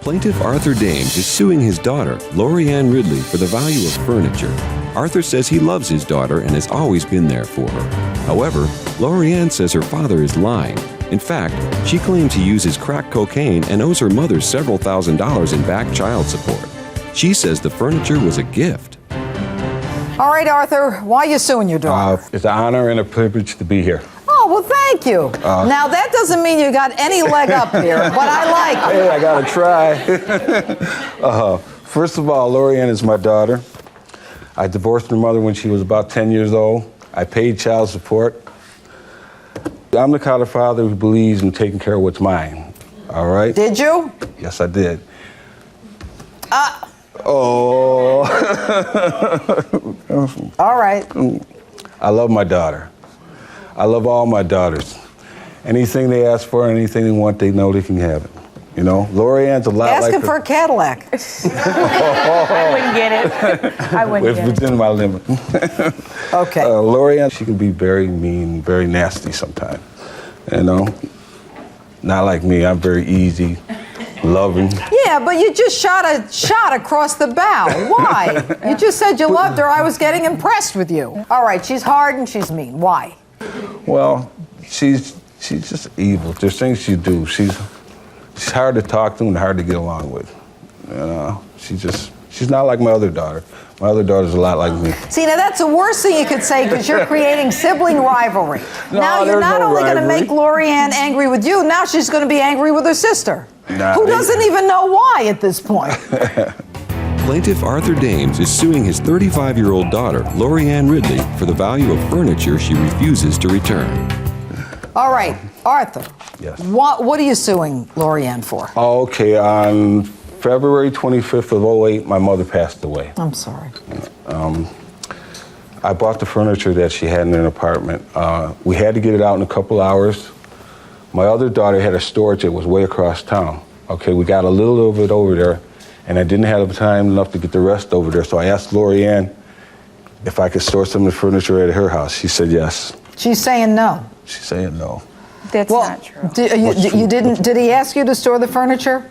Plaintiff Arthur Dames is suing his daughter, Lorianne Ridley, for the value of furniture. Arthur says he loves his daughter and has always been there for her. However, Lorianne says her father is lying. In fact, she claims he uses crack cocaine and owes her mother several $1,000s in back child support. She says the furniture was a gift. All right, Arthur, why are you suing your daughter? It's an honor and a privilege to be here. Oh, well, thank you. Now, that doesn't mean you got any leg up here, but I like it. Hey, I gotta try. First of all, Lorianne is my daughter. I divorced her mother when she was about 10 years old. I paid child support. I'm the kind of father who believes in taking care of what's mine, all right? Did you? Yes, I did. Oh. All right. I love my daughter. I love all my daughters. Anything they ask for, anything they want, they know they can have it. You know, Lorianne's a lot like Asking for a Cadillac. I wouldn't get it. I wouldn't get it. It's within my limit. Okay. Lorianne, she can be very mean, very nasty sometimes. You know, not like me. I'm very easy, loving. Yeah, but you just shot a shot across the bow. Why? You just said you loved her. I was getting impressed with you. All right, she's hard and she's mean. Why? Well, she's just evil. There's things she do. She's hard to talk to and hard to get along with. You know, she's not like my other daughter. My other daughter's a lot like me. See, now that's the worst thing you could say because you're creating sibling rivalry. No, now you're not only going to make Lorianne angry with you, now she's going to be angry with her sister, who doesn't even know why at this point. Plaintiff Arthur Dames is suing his 35-year-old daughter, Lorianne Ridley, for the value of furniture she refuses to return. All right, Arthur. Yes. What are you suing Lorianne for? Okay, on February 25th of 2008, my mother passed away. I'm sorry. I bought the furniture that she had in an apartment. We had to get it out in a couple hours. My other daughter had a storage that was way across town. Okay, we got a little of it over there, and I didn't have time enough to get the rest over there, so I asked Lorianne if I could store some of the furniture at her house. She said yes. She's saying no. She's saying no. That's not true. Did he ask you to store the furniture?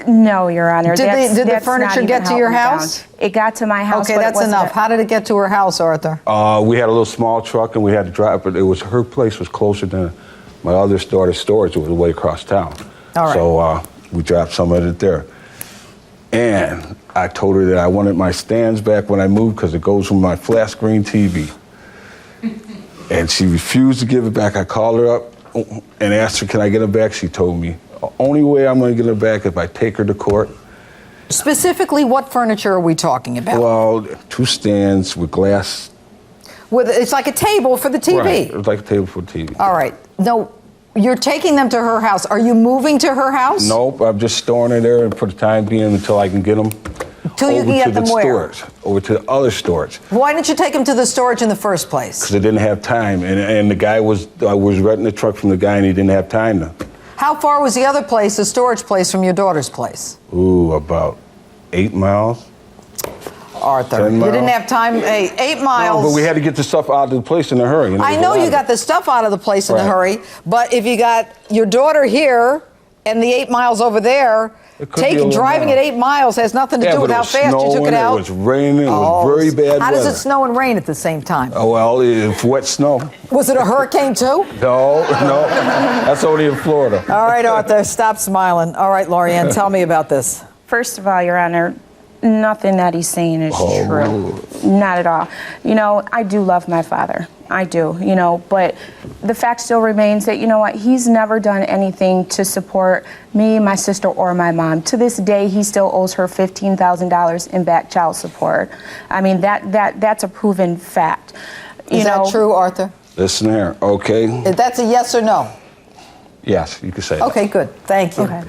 No, Your Honor. Did the furniture get to your house? It got to my house. Okay, that's enough. How did it get to her house, Arthur? We had a little small truck and we had to drive, but her place was closer than my other daughter's storage. It was way across town. All right. So we dropped some of it there. And I told her that I wanted my stands back when I moved because it goes with my flat screen TV. And she refused to give it back. I called her up and asked her, can I get it back? She told me, the only way I'm going to get it back is if I take her to court. Specifically, what furniture are we talking about? Well, 2 stands with glass. It's like a table for the TV. Right, it was like a table for the TV. All right. No, you're taking them to her house. Are you moving to her house? Nope, I'm just storing it there for the time being until I can get them. Until you can get them where? Over to the other storage. Why didn't you take them to the storage in the first place? Because I didn't have time, and the guy I was renting the truck from the guy, and he didn't have time to. How far was the other place, the storage place, from your daughter's place? Ooh, about 8 miles. Arthur, you didn't have time. 8 miles. No, but we had to get the stuff out of the place in a hurry. I know you got the stuff out of the place in a hurry, but if you got your daughter here and the 8 miles over there, driving at 8 miles has nothing to do with how fast you took it out. It was raining. It was very bad weather. How does it snow and rain at the same time? Oh, well, it's wet snow. Was it a hurricane too? No. That's only in Florida. All right, Arthur, stop smiling. All right, Lorianne, tell me about this. First of all, Your Honor, nothing that he's saying is true. Not at all. You know, I do love my father. I do, you know, but the fact still remains that, you know what, he's never done anything to support me, my sister, or my mom. To this day, he still owes her $15,000 in back child support. I mean, that's a proven fact. Is that true, Arthur? Listen here, okay? That's a yes or no? Yes, you could say that. Okay, good. Thank you. Okay.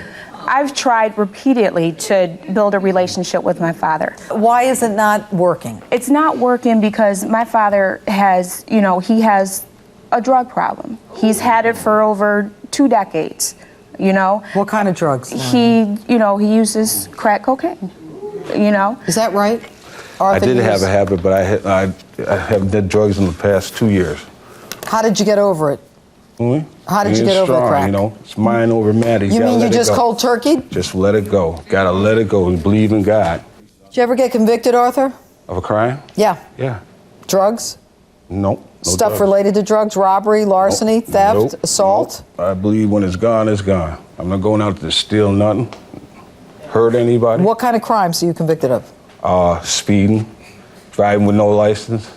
I've tried repeatedly to build a relationship with my father. Why is it not working? It's not working because my father has, you know, he has a drug problem. He's had it for over 2 decades, you know. What kind of drugs? He uses crack cocaine, you know. Is that right? Arthur, I did have a habit, but I haven't did drugs in the past 2 years. How did you get over it? How did you get over the crack? You know, it's mind over matter. You mean you just cold turkeyed? Just let it go. Gotta let it go and believe in God. Did you ever get convicted, Arthur? Of a crime? Yeah. Yeah. Drugs? Nope. No Stuff drugs. related to drugs, robbery, larceny, theft, Nope. assault? Nope. I believe when it's gone, it's gone. I'm not going out to steal nothing, hurt anybody. What kind of crimes are you convicted of? Speeding, driving with no license.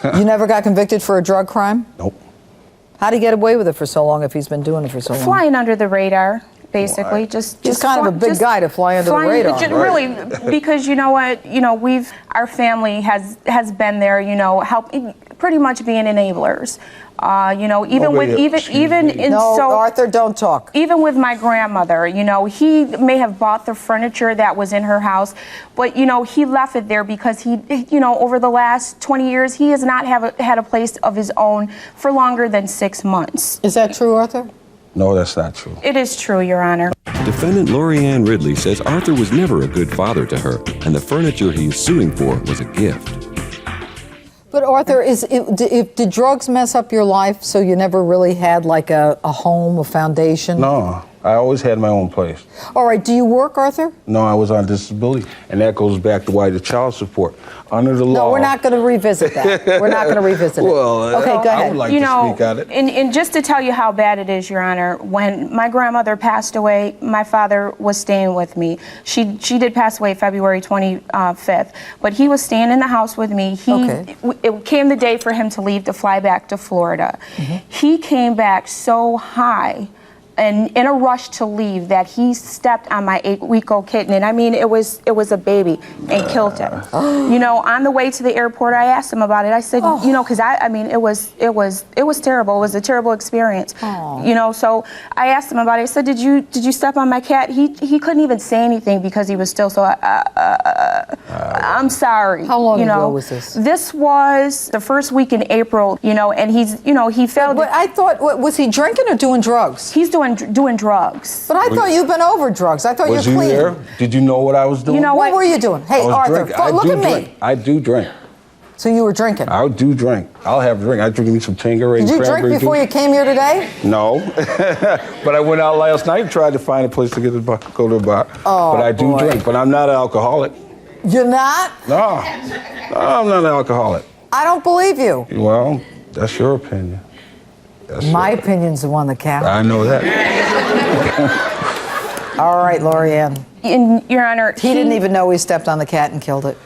You never got convicted for a drug crime? Nope. How'd he get away with it for so long if he's been doing it for so long? Flying under the radar, basically. He's kind of a big guy to fly under the radar. Really, because you know what? You know, our family has been there, you know, helping, pretty much being enablers. You know, Arthur, don't talk. Even with my grandmother, you know, he may have bought the furniture that was in her house, but, you know, he left it there because he, you know, over the last 20 years, he has not had a place of his own for longer than 6 months. Is that true, Arthur? No, that's not true. It is true, Your Honor. Defendant Lorianne Ridley says Arthur was never a good father to her, and the furniture he is suing for was a gift. But Arthur, did drugs mess up your life so you never really had like a home, a foundation? No, I always had my own place. All right, do you work, Arthur? No, I was on disability, and that goes back to why the child support. Under the law... No, we're not going to revisit that. We're not going to revisit it. Well, okay, go ahead. I would like you to know, speak on it. And just to tell you how bad it is, Your Honor, when my grandmother passed away, my father was staying with me. She did pass away February 25th, but he was staying in the house with me. It came the day for him to leave to fly back to Florida. Mm-hmm. He came back so high and in a rush to leave that he stepped on my 8-week-old kitten, and I mean it was a baby, and killed him. You know, on the way to the airport, I asked him about it. I said, you know, because I mean it was terrible. It was a terrible experience. You know, so I asked him about it. I said, did you step on my cat? He couldn't even say anything because he was still so. I'm sorry. How long ago was this? This was the first week in April. You know, and he failed. But I thought, was he drinking or doing drugs? He's doing drugs. But I thought you've been over drugs. I thought was you're clean. There? Did you know what I was doing? You know what were you doing? Hey, Arthur, look at me. I do drink. So you were drinking? I do drink. I'll have a drink. I drink me some Tanqueray. Did you drink before you came here today? No. But I went out last night and tried to find a place to go to the bar. Oh, but I do drink. But I'm not an alcoholic. You're not? No, I'm not an alcoholic. I don't believe you. Well, that's your opinion. My opinion's the one that counts. I know that. All right, Lorianne. Your Honor, he didn't even know he stepped on the cat and killed it.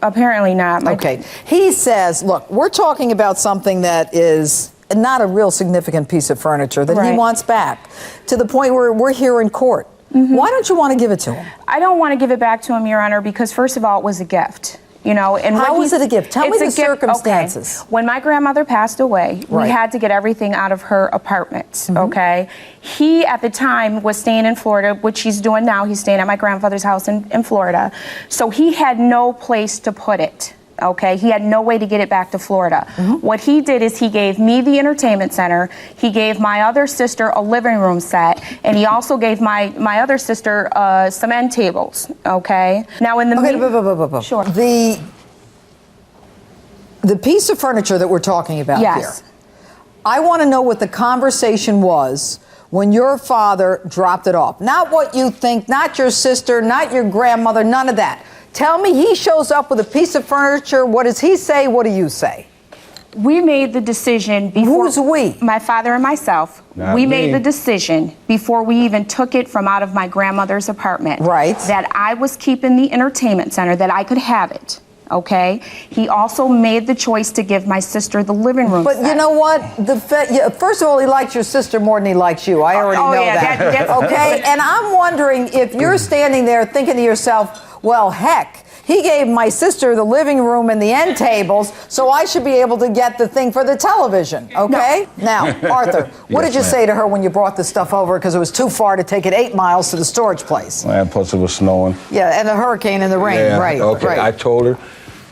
Apparently not. Okay. He says, look, we're talking about something that is not a real significant piece of furniture that he wants back, to the point where we're here in court. Mm-hmm. Why don't you want to give it to him? I don't want to give it back to him, Your Honor, because first of all, it was a gift. You know, and how was it a gift? Tell me the circumstances. Okay. When my grandmother passed away, we had to get everything out of her apartment. Mm-hmm. Okay. He at the time was staying in Florida, which he's doing now. He's staying at my grandfather's house in Florida. So he had no place to put it. Okay, he had no way to get it back to Florida. Mm-hmm. What he did is he gave me the entertainment center, he gave my other sister a living room set, and he also gave my other sister some end tables. Okay. Now in the Sure. The piece of furniture that we're talking about here. I want to know what the conversation was when your father dropped it off. Not what you think, not your sister, not your grandmother, none of that. Tell me, he shows up with a piece of furniture. What does he say? What do you say? We made the decision before. Who's we? My father and myself. We made the decision before we even took it from out of my grandmother's apartment. Right. That I was keeping the entertainment center, that I could have it. Okay. He also made the choice to give my sister the living room. But set. You know what? First of all, he likes your sister more than he likes you. I already know that. Okay. And I'm wondering if you're standing there thinking to yourself, well, heck, he gave my sister the living room and the end tables, so I should be able to get the thing for the television, okay? No. Now, Arthur, what did you say to her when you brought the stuff over because it was too far to take it 8 miles to the storage place? And plus it was snowing. Yeah, and the hurricane and the rain, right. Okay, I told her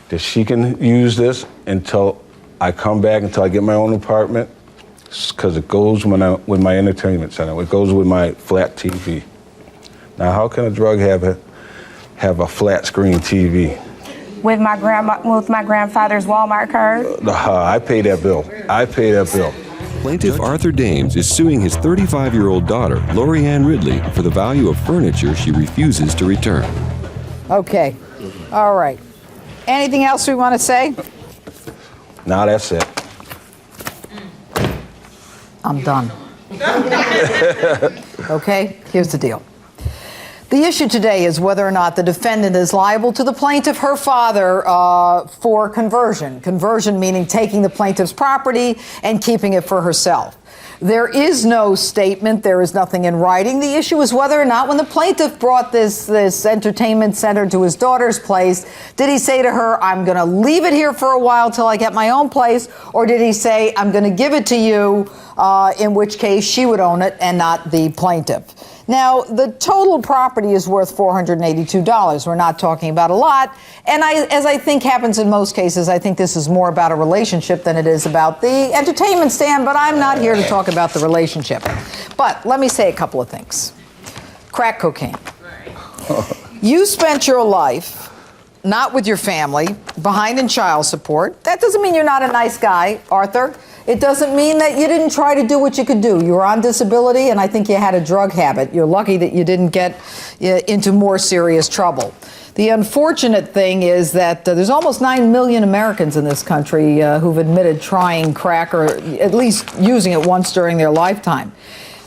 that she can use this until I come back, until I get my own apartment, because it goes with my entertainment center. It goes with my flat TV. Now, how can a drug habit have a flat screen TV? With my grandfather's Walmart card? I pay that bill. Plaintiff Arthur Dames is suing his 35-year-old daughter, Lorianne Ridley, for the value of furniture she refuses to return. Okay. All right. Anything else we want to say? Now that's it. I'm done. Okay, here's the deal. The issue today is whether or not the defendant is liable to the plaintiff, her father, for conversion. Conversion meaning taking the plaintiff's property and keeping it for herself. There is no statement. There is nothing in writing. The issue is whether or not when the plaintiff brought this entertainment center to his daughter's place, did he say to her, I'm going to leave it here for a while till I get my own place, or did he say, I'm going to give it to you, in which case she would own it and not the plaintiff? Now, the total property is worth $482. We're not talking about a lot. And as I think happens in most cases, I think this is more about a relationship than it is about the entertainment stand, but I'm not here to talk about the relationship. But let me say a couple of things. Crack cocaine. You spent your life not with your family, behind in child support. That doesn't mean you're not a nice guy, Arthur. It doesn't mean that you didn't try to do what you could do. You were on disability, and I think you had a drug habit. You're lucky that you didn't get into more serious trouble. The unfortunate thing is that there's almost 9 million Americans in this country who've admitted trying crack or at least using it once during their lifetime.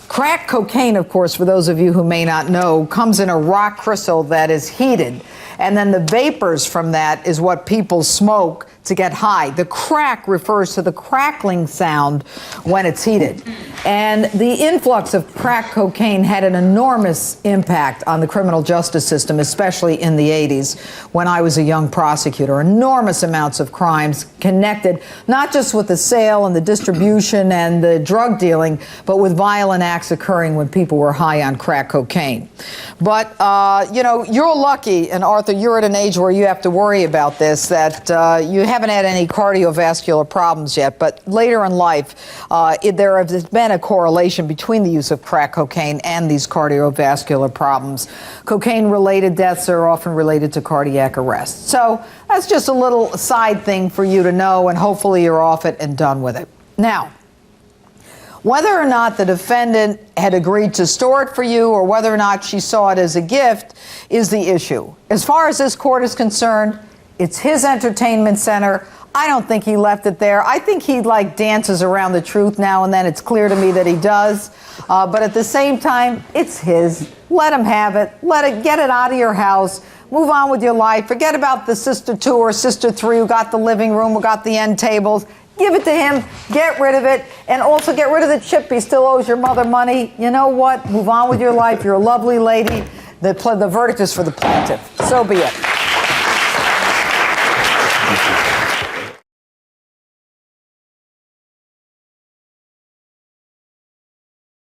Crack cocaine, of course, for those of you who may not know, comes in a rock crystal that is heated. And then the vapors from that is what people smoke to get high. The crack refers to the crackling sound when it's heated. And the influx of crack cocaine had an enormous impact on the criminal justice system, especially in the 80s when I was a young prosecutor. Enormous amounts of crimes connected not just with the sale and the distribution and the drug dealing, but with violent acts occurring when people were high on crack cocaine. But, you know, you're lucky, and Arthur, you're at an age where you have to worry about this, that you haven't had any cardiovascular problems yet, but later in life, there has been a correlation between the use of crack cocaine and these cardiovascular problems. Cocaine-related deaths are often related to cardiac arrest. So that's just a little side thing for you to know, and hopefully you're off it and done with it. Now, whether or not the defendant had agreed to store it for you or whether or not she saw it as a gift is the issue. As far as this court is concerned, it's his entertainment center. I don't think he left it there. I think he dances around the truth now and then. It's clear to me that he does. But at the same time, it's his. Let him have it. Get it out of your house. Move on with your life. Forget about the sister 2 or sister 3 who got the living room, who got the end tables. Give it to him, get rid of it, and also get rid of the chip. He still owes your mother money. You know what? Move on with your life. You're a lovely lady. The verdict is for the plaintiff. So be it.